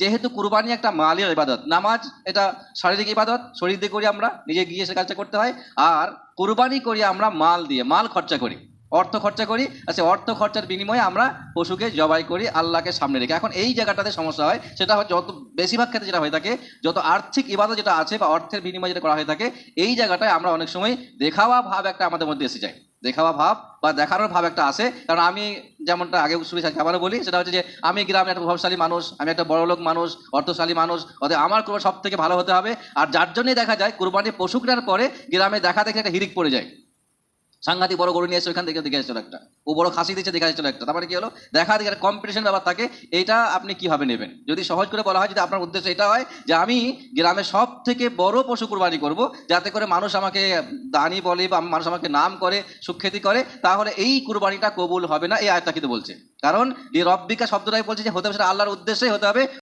যেহেতু কুরবানি একটা মালের ইবাদত, নামাজ এটা শারীরিক ইবাদত, শরীর দিয়ে করি আমরা, নিজে গিয়ে সে কাজটা করতে হয়। আর কুরবানি করি আমরা মাল দিয়ে, মাল খরচা করি, অর্থ খরচা করি। আচ্ছা, অর্থ খরচার বিনিময়ে আমরা পশুকে জবাই করি আল্লাহকে সামনে রেখে। এখন এই জায়গাটাতে সমস্যা হয়, সেটা হয় যত বেশিরভাগ ক্ষেত্রে যেটা হয়ে থাকে, যত আর্থিক ইবাদত যেটা আছে বা অর্থের বিনিময়ে যেটা করা হয়ে থাকে, এই জায়গাটায় আমরা অনেক সময় দেখাওয়া ভাব একটা আমাদের মধ্যে এসে যায়, দেখাওয়া ভাব বা দেখানোর ভাব একটা আসে। কারণ আমি যেমনটা আগে শুনেছি, আবারও বলি, সেটা হচ্ছে যে আমি গ্রামে একটা প্রভাবশালী মানুষ, আমি একটা বড়লোক মানুষ, অর্থশালী মানুষ, অতএব আমার কুরবানি সব থেকে ভালো হতে হবে। আর যার জন্যই দেখা যায় কুরবানি পশু কেনার পরে গ্রামে দেখা দেখে একটা হিরিক পড়ে যায়, সাংঘাতিক বড় গরু নিয়ে এসে ওইখান থেকে দেখে এসেছিল একটা, ও বড় খাসি দিচ্ছে দেখে এসেছিল একটা। তারপরে কি হলো, দেখা দেখে একটা কম্পিটিশন ব্যাপার থাকে। এইটা আপনি কিভাবে নেবেন? যদি সহজ করে বলা হয়, যদি আপনার উদ্দেশ্য এটা হয় যে আমি গ্রামের সব থেকে বড় পশু কুরবানি করব, যাতে করে মানুষ আমাকে দানি বলে বা মানুষ আমাকে নাম করে, সুখ্যাতি করে, তাহলে এই কুরবানিটা কবুল হবে না। এই আয়াতটা কিন্তু বলছে, কারণ এই রব্বিকা শব্দটাই বলছে যে হতে হবে সেটা আল্লাহর উদ্দেশ্যেই হতে হবে।